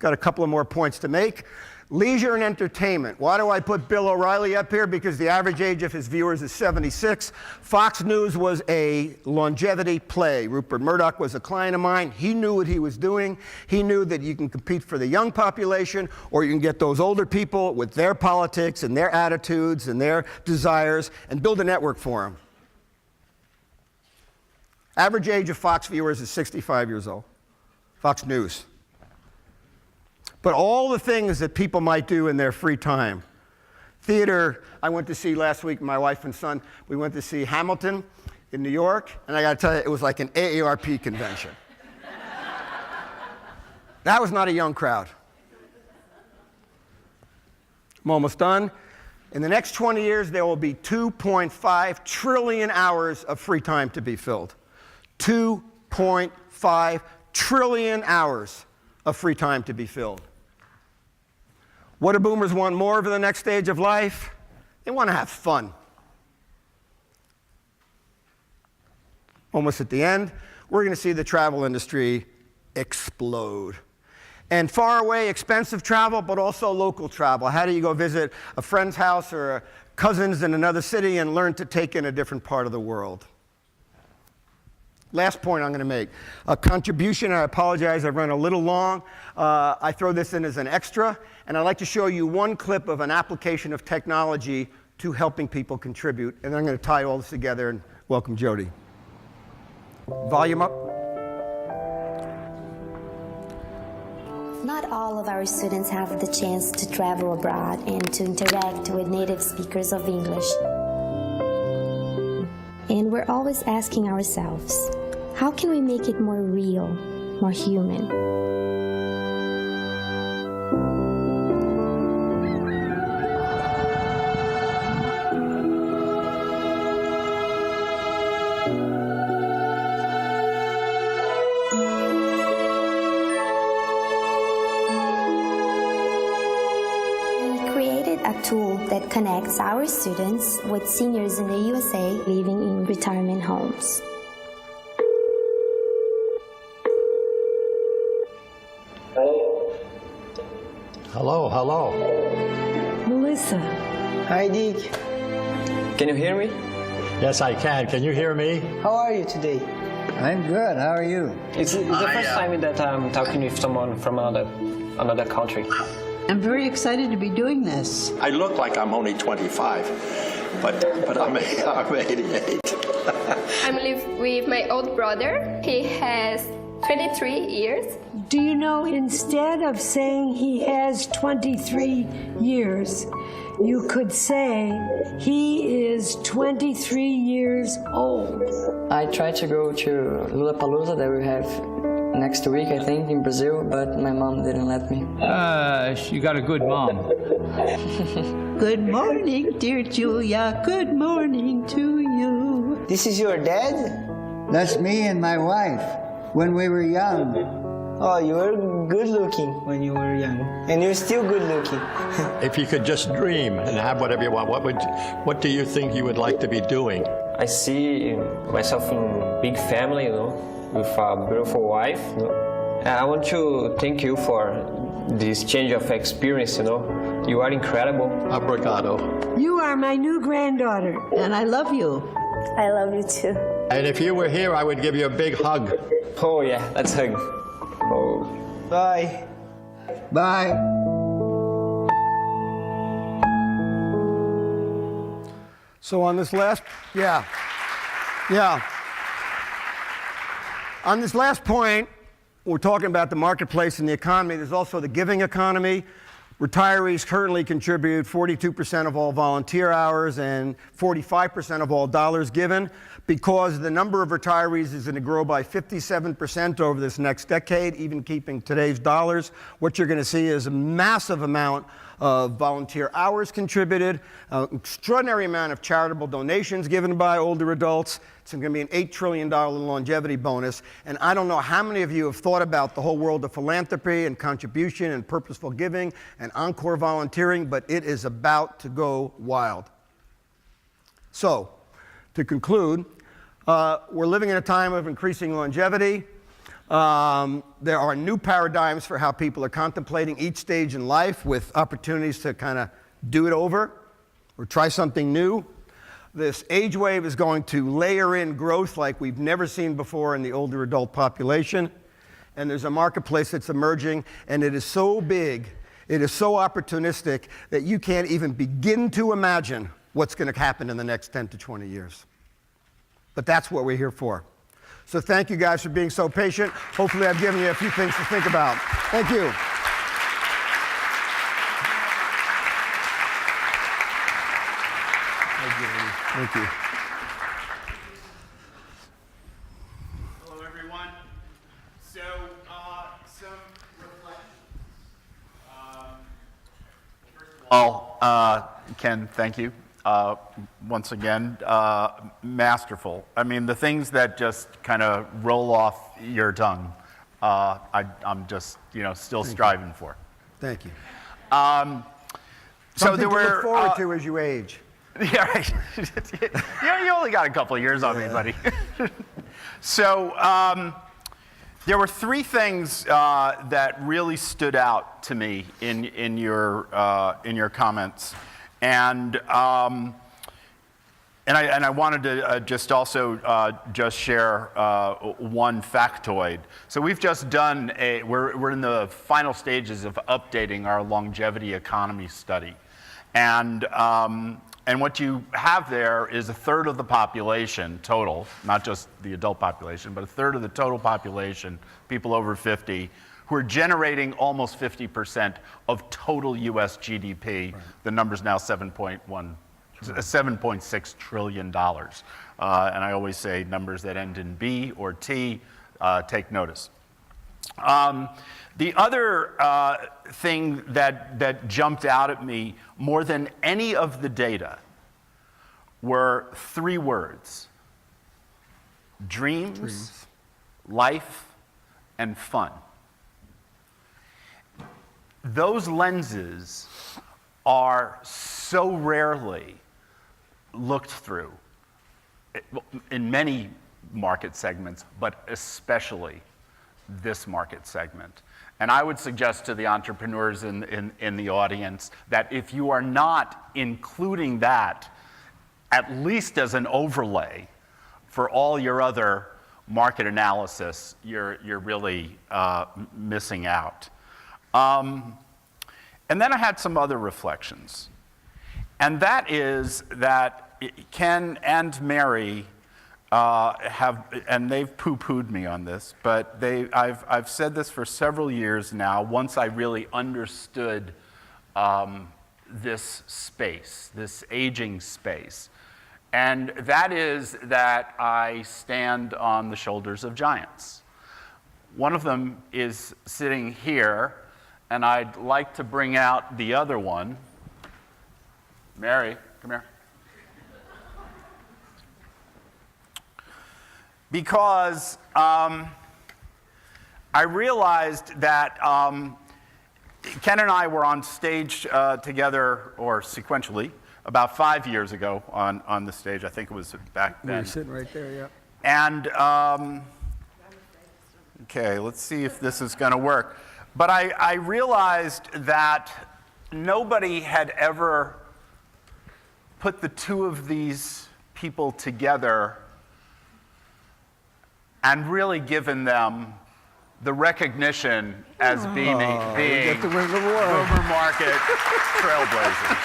Got a couple of more points to make. Leisure and entertainment. Why do I put Bill O'Reilly up here? Because the average age of his viewers is 76. Fox News was a longevity play. Rupert Murdoch was a client of mine. He knew what he was doing. He knew that you can compete for the young population, or you can get those older people with their politics and their attitudes and their desires and build a network for them. Average age of Fox viewers is 65 years old. Fox News. But all the things that people might do in their free time. Theater, I went to see last week, my wife and son, we went to see Hamilton in New York, and I got to tell you, it was like an AARP convention. That was not a young crowd. I'm almost done. In the next 20 years, there will be 2.5 trillion hours of free time to be filled. 2.5 trillion hours of free time to be filled. What do boomers want more of in the next stage of life? They want to have fun. Almost at the end, we're going to see the travel industry explode. And far away, expensive travel, but also local travel. How do you go visit a friend's house or a cousin's in another city and learn to take in a different part of the world? Last point I'm going to make. A contribution, I apologize, I've run a little long. I throw this in as an extra, and I'd like to show you one clip of an application of technology to helping people contribute. And then I'm going to tie all this together and welcome Jody. Volume up. Not all of our students have the chance to travel abroad and to interact with native speakers of English. And we're always asking ourselves, how can we make it more real, more human? We created a tool that connects our students with seniors in the USA living in retirement homes. Hello, hello. Melissa. Hi, Dick. Can you hear me? Yes, I can. Can you hear me? How are you today? I'm good. How are you? It's the first time that I'm talking with someone from another country. I'm very excited to be doing this. I look like I'm only 25, but I'm 88. I'm living with my old brother. He has 23 years. Do you know, instead of saying he has 23 years, you could say he is 23 years old. I tried to go to Lollapalooza that we have next week, I think, in Brazil, but my mom didn't let me. You got a good mom. Good morning, dear Julia. Good morning to you. This is your dad? That's me and my wife when we were young. Oh, you were good looking when you were young. And you're still good looking. If you could just dream and have whatever you want, what do you think you would like to be doing? I see myself in a big family, with a beautiful wife. And I want to thank you for this change of experience, You are incredible. Obrigado. You are my new granddaughter. And I love you. I love you too. And if you were here, I would give you a big hug. Oh yeah, let's hug. Oh. Bye. Bye. So on this last, yeah. On this last point, we're talking about the marketplace and the economy. There's also the giving economy. Retirees currently contribute 42% of all volunteer hours and 45% of all dollars given. Because the number of retirees is going to grow by 57% over this next decade, even keeping today's dollars, what you're going to see is a massive amount of volunteer hours contributed, an extraordinary amount of charitable donations given by older adults. It's going to be an $8 trillion longevity bonus. And I don't know how many of you have thought about the whole world of philanthropy and contribution and purposeful giving and encore volunteering, but it is about to go wild. So, to conclude, we're living in a time of increasing longevity. There are new paradigms for how people are contemplating each stage in life with opportunities to kind of do it over or try something new. This age wave is going to layer in growth like we've never seen before in the older adult population. And there's a marketplace that's emerging, and it is so big, it is so opportunistic that you can't even begin to imagine what's going to happen in the next 10 to 20 years. But that's what we're here for. So thank you guys for being so patient. Hopefully I've given you a few things to think about. Thank you. Thank you. Hello, everyone. So, some reflections. First of all, Ken, thank you. Once again, masterful. I mean, the things that just kind of roll off your tongue, I'm just, still striving for. Thank you. So there were to look forward to as you age. Yeah, right. You only got a couple of years on me, buddy. So there were three things that really stood out to me in your comments. And I wanted to just also just share one factoid. So we've just done we're in the final stages of updating our longevity economy study. And what you have there is a third of the population total, not just the adult population, but a third of the total population, people over 50, who are generating almost 50% of total US GDP. Right. The number's now $7.6 trillion. And I always say numbers that end in B or T, take notice. The other thing that jumped out at me more than any of the data were three words: dreams, life, and fun. Those lenses are so rarely looked through in many market segments, but especially this market segment. And I would suggest to the entrepreneurs in the audience that if you are not including that, at least as an overlay for all your other market analysis, you're really missing out. And then I had some other reflections. And that is that Ken and Mary and they've poo-pooed me on this, but I've said this for several years now, once I really understood this space, this aging space. And that is that I stand on the shoulders of giants. One of them is sitting here, and I'd like to bring out the other one. Mary, come here. Because I realized that Ken and I were on stage together, or sequentially, about 5 years ago on the stage. I think it was back then. You're sitting right there, yeah. And, okay, let's see if this is going to work. But I realized that nobody had ever put the two of these people together and really given them the recognition as being boomer market trailblazers.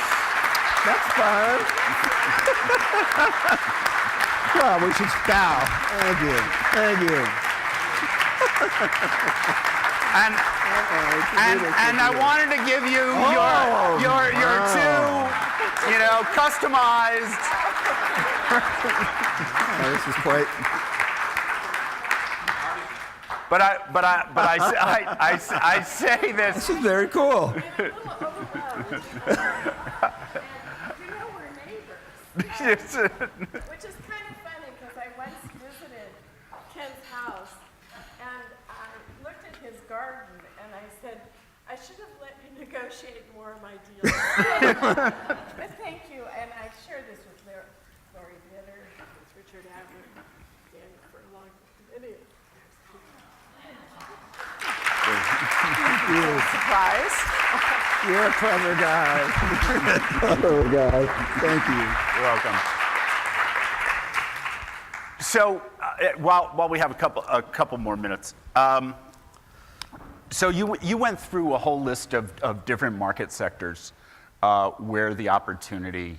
That's fun. Well, we should bow. Thank you. Thank you. And I wanted to give you your two, customized. This is quite. But I say this. This is very cool. Which is kind of funny because I once visited Ken's house and I looked at his garden and I said, I should have let you negotiate more of my deals. But thank you, and I've shared this with Lori Bitter, with Richard Adler, Dan for a long video. Surprise. You're a clever guy. Clever guy. Thank you. You're welcome. So while we have a couple more minutes, so you went through a whole list of different market sectors where the opportunity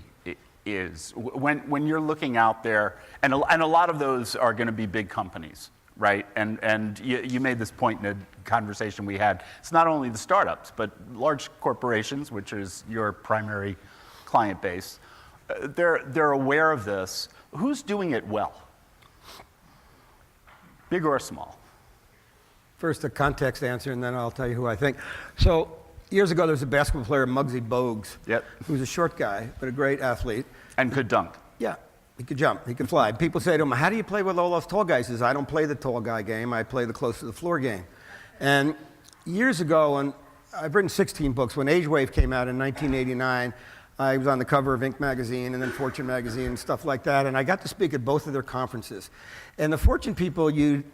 is. When you're looking out there, and a lot of those are going to be big companies, right? And you made this point in a conversation we had. It's not only the startups, but large corporations, which is your primary client base. They're aware of this. Who's doing it well? Big or small? First, a context answer, and then I'll tell you who I think. So, years ago, there was a basketball player, Muggsy Bogues, who was a short guy, but a great athlete. And could dunk. Yeah, he could jump, he could fly. People say to him, how do you play with all those tall guys? He says, I don't play the tall guy game, I play the close to the floor game. And years ago, and I've written 16 books, when Age Wave came out in 1989, I was on the cover of Inc. magazine and then Fortune magazine and stuff like that, and I got to speak at both of their conferences. And the Fortune people,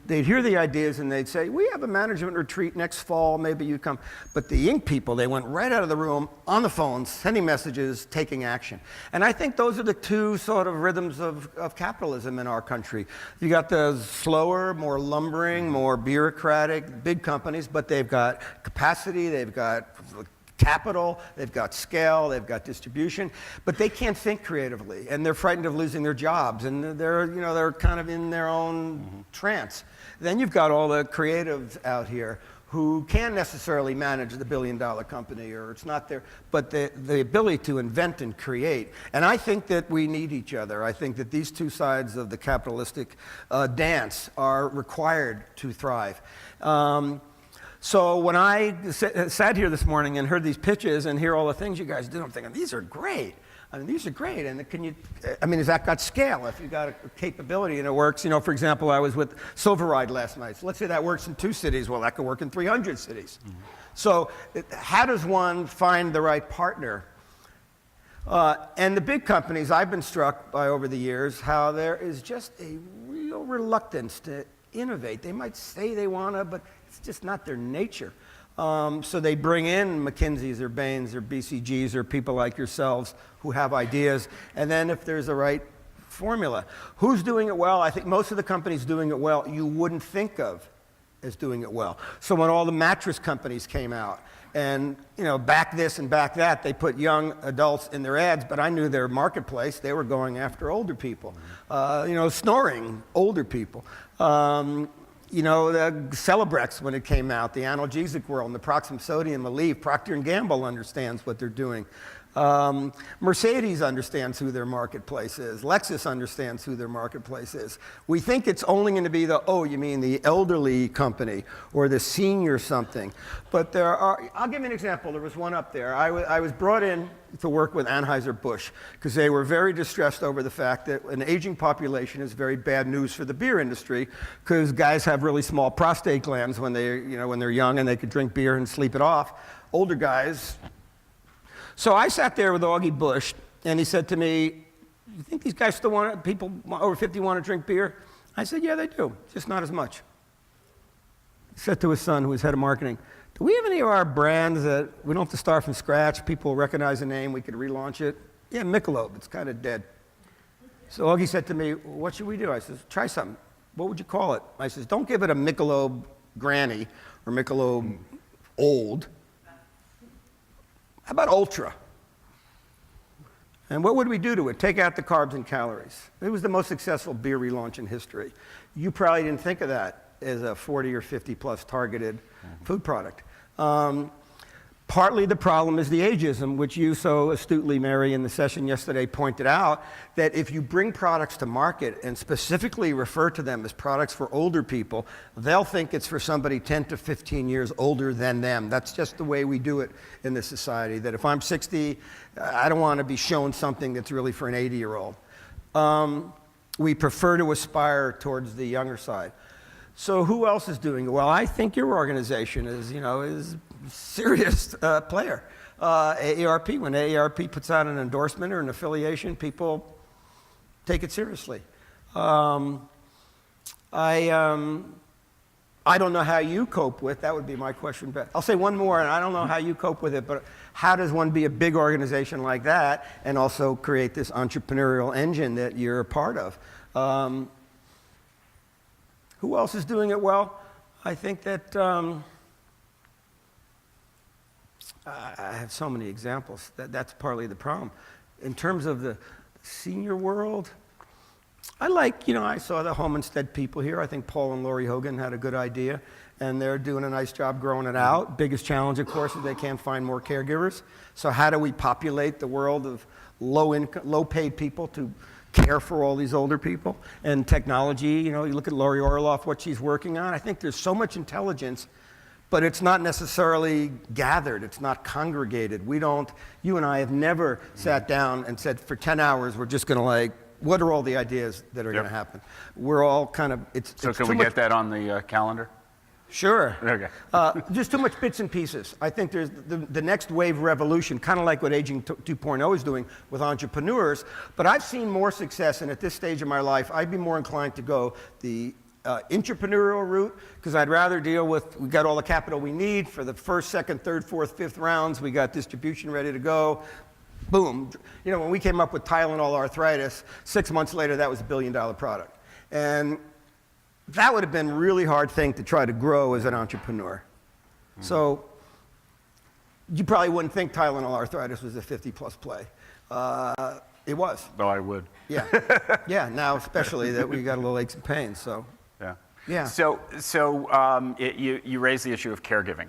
they'd hear the ideas and they'd say, we have a management retreat next fall, maybe you come. But the Inc. people, they went right out of the room, on the phones, sending messages, taking action. And I think those are the two sort of rhythms of capitalism in our country. You got the slower, more lumbering, more bureaucratic, big companies, but they've got capacity, they've got capital, they've got scale, they've got distribution, but they can't think creatively, and they're frightened of losing their jobs, and they're kind of in their own trance. Then you've got all the creatives out here who can't necessarily manage the billion-dollar company, or it's not their, but the ability to invent and create. And I think that we need each other. I think that these two sides of the capitalistic dance are required to thrive. So when I sat here this morning and heard these pitches and hear all the things you guys do, I'm thinking, these are great. I mean, these are great. And has that got scale? If you've got a capability and it works, for example, I was with Silverride last night. So let's say that works in 2 cities. Well, that could work in 300 cities. Mm-hmm. So how does one find the right partner? And the big companies, I've been struck by over the years how there is just a real reluctance to innovate. They might say they want to, but it's just not their nature. So they bring in McKinseys or Bains or BCGs or people like yourselves who have ideas, and then if there's a right formula. Who's doing it well? I think most of the companies doing it well you wouldn't think of as doing it well. So when all the mattress companies came out, and back this and back that, they put young adults in their ads, but I knew their marketplace. They were going after older people. Snoring, older people. The Celebrex, when it came out, the analgesic world, and the Proxim sodium Aleve, Procter & Gamble understands what they're doing. Mercedes understands who their marketplace is. Lexus understands who their marketplace is. We think it's only going to be you mean the elderly company or the senior something. But I'll give you an example. There was one up there. I was brought in to work with Anheuser-Busch because they were very distressed over the fact that an aging population is very bad news for the beer industry because guys have really small prostate glands when they're young and they could drink beer and sleep it off. Older guys. So I sat there with Augie Busch, and he said to me, you think these guys people over 50 want to drink beer? I said, yeah, they do, just not as much. He said to his son, who was head of marketing, do we have any of our brands that we don't have to start from scratch, people recognize the name, we could relaunch it? Yeah, Michelob, it's kind of dead. So Augie said to me, what should we do? I said, try something. What would you call it? I said, don't give it a Michelob Granny or Michelob Old. How about Ultra? And what would we do to it? Take out the carbs and calories. It was the most successful beer relaunch in history. You probably didn't think of that 40 or 50 plus targeted food product. Partly the problem is the ageism, which you so astutely, Mary, in the session yesterday pointed out, that if you bring products to market and specifically refer to them as products for older people, they'll think it's for somebody 10 to 15 years older than them. That's just the way we do it in this society, that if I'm 60, I don't want to be shown something that's really for an 80-year-old. We prefer to aspire towards the younger side. So who else is doing it? Well, I think your organization is a serious player. AARP, when AARP puts out an endorsement or an affiliation, people take it seriously. I don't know how you cope with, that would be my question, but I'll say one more, and I don't know how you cope with it, but how does one be a big organization like that and also create this entrepreneurial engine that you're a part of? Who else is doing it well? I think that I have so many examples. That's partly the problem. In terms of the senior world, I saw the home instead people here. I think Paul and Lori Hogan had a good idea, and they're doing a nice job growing it out. Biggest challenge, of course, is they can't find more caregivers. So how do we populate the world of low-paid people to care for all these older people? And technology, you look at Lori Orloff, what she's working on. I think there's so much intelligence, but it's not necessarily gathered. It's not congregated. You and I have never sat down and said, for 10 hours, we're just going to what are all the ideas that are going to happen? We're all kind of, So can we get that on the calendar? Sure. Okay. Just too much bits and pieces. I think there's the next wave revolution, kind of like what Aging 2.0 is doing with entrepreneurs, but I've seen more success, and at this stage of my life, I'd be more inclined to go the entrepreneurial route, because I'd rather deal with, we got all the capital we need for the first, second, third, fourth, fifth rounds, we got distribution ready to go, boom. When we came up with Tylenol arthritis, 6 months later, that was $1 billion product. And that would have been a really hard thing to try to grow as an entrepreneur. So you probably wouldn't think Tylenol arthritis was a 50-plus play. It was. No, I would. Yeah. Yeah, now especially that we got a little aches and pains, so. Yeah. So you raised the issue of caregiving.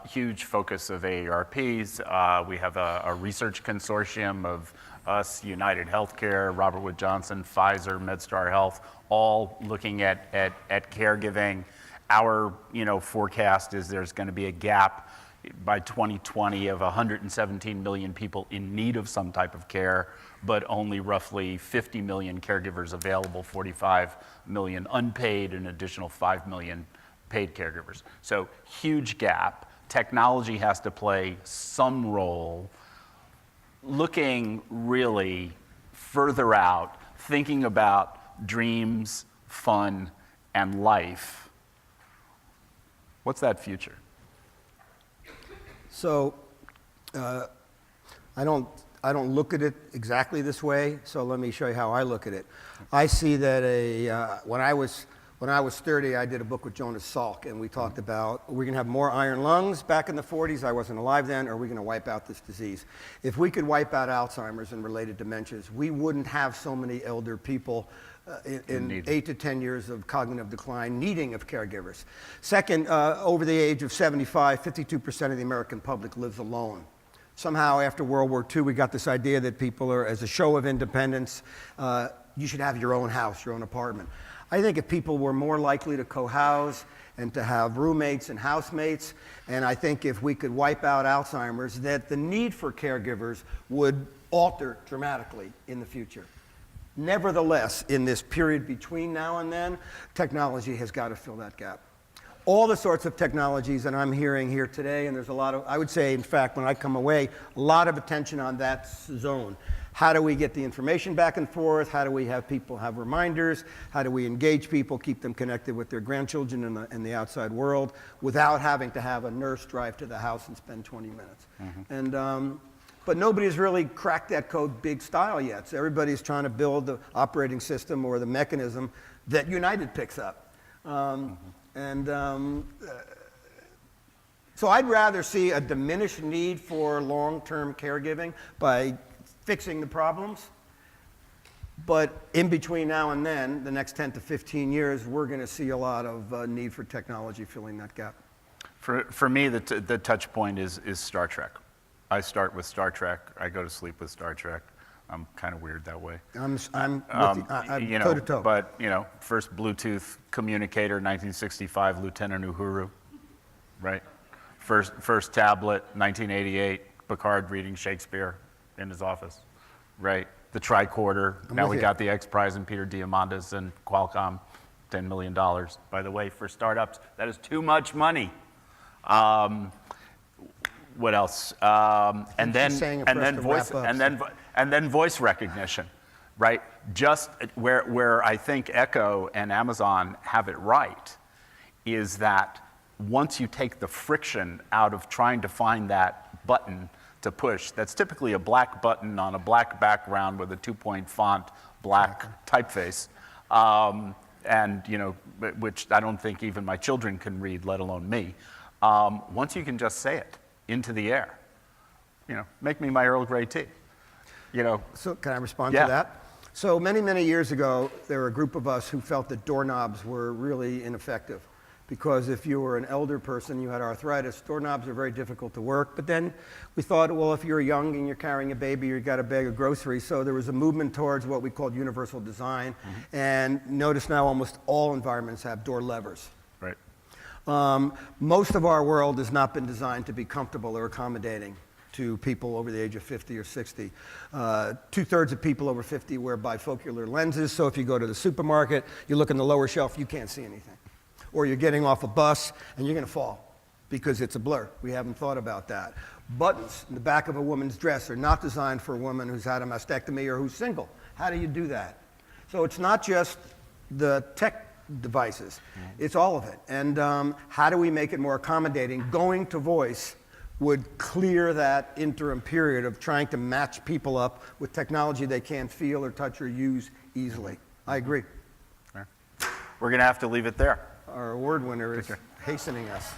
Huge focus of AARPs. We have a research consortium of us, United Healthcare, Robert Wood Johnson, Pfizer, MedStar Health, all looking at caregiving. Our forecast is there's going to be a gap by 2020 of 117 million people in need of some type of care, but only roughly 50 million caregivers available, 45 million unpaid, and an additional 5 million paid caregivers. So huge gap. Technology has to play some role. Looking really further out, thinking about dreams, fun, and life, what's that future? So I don't look at it exactly this way, so let me show you how I look at it. I see that when I was 30, I did a book with Jonas Salk, and we talked about, we're going to have more iron lungs back in the 40s. I wasn't alive then. Or are we going to wipe out this disease? If we could wipe out Alzheimer's and related dementias, we wouldn't have so many elder people in 8 to 10 years of cognitive decline needing of caregivers. Second, over the age of 75, 52% of the American public lives alone. Somehow after World War II, we got this idea that people are, as a show of independence, you should have your own house, your own apartment. I think if people were more likely to co-house and to have roommates and housemates, and I think if we could wipe out Alzheimer's, that the need for caregivers would alter dramatically in the future. Nevertheless, in this period between now and then, technology has got to fill that gap. All the sorts of technologies that I'm hearing here today, and there's a lot of, I would say, in fact, when I come away, a lot of attention on that zone. How do we get the information back and forth? How do we have people have reminders? How do we engage people, keep them connected with their grandchildren in the outside world without having to have a nurse drive to the house and spend 20 minutes? And but nobody's really cracked that code big style yet. So everybody's trying to build the operating system or the mechanism that United picks up. So I'd rather see a diminished need for long-term caregiving by fixing the problems But in between now and then, the next 10 to 15 years, we're going to see a lot of need for technology filling that gap. For me, the touch point is Star Trek. I start with Star Trek. I go to sleep with Star Trek. I'm kind of weird that way. I'm toe to toe. But, first Bluetooth communicator, 1965, Lieutenant Uhuru, right? First tablet, 1988, Picard reading Shakespeare in his office, right? The tricorder. Now we got the X Prize and Peter Diamandis and Qualcomm, $10 million. By the way, for startups, that is too much money. What else? And then voice recognition, right? Just where I think Echo and Amazon have it right is that once you take the friction out of trying to find that button to push, that's typically a black button on a black background with a 2-point font, black typeface, and which I don't think even my children can read, let alone me. Once you can just say it into the air, make me my Earl Grey tea. So can I respond to that? So many, many years ago, there were a group of us who felt that doorknobs were really ineffective. Because if you were an elder person, you had arthritis, doorknobs are very difficult to work. But then we thought, well, if you're young and you're carrying a baby, you've got a bag of groceries. So there was a movement towards what we called universal design. Mm-hmm. And notice now almost all environments have door levers. Right. Most of our world has not been designed to be comfortable or accommodating to people over the age of 50 or 60. 2/3 of people over 50 wear bifocular lenses. So if you go to the supermarket, you look in the lower shelf, you can't see anything. Or you're getting off a bus and you're going to fall because it's a blur. We haven't thought about that. Buttons in the back of a woman's dress are not designed for a woman who's had a mastectomy or who's single. How do you do that? So it's not just the tech devices, it's all of it. And how do we make it more accommodating? Going to voice would clear that interim period of trying to match people up with technology they can't feel or touch or use easily. I agree. We're going to have to leave it there. Our award winner is hastening us.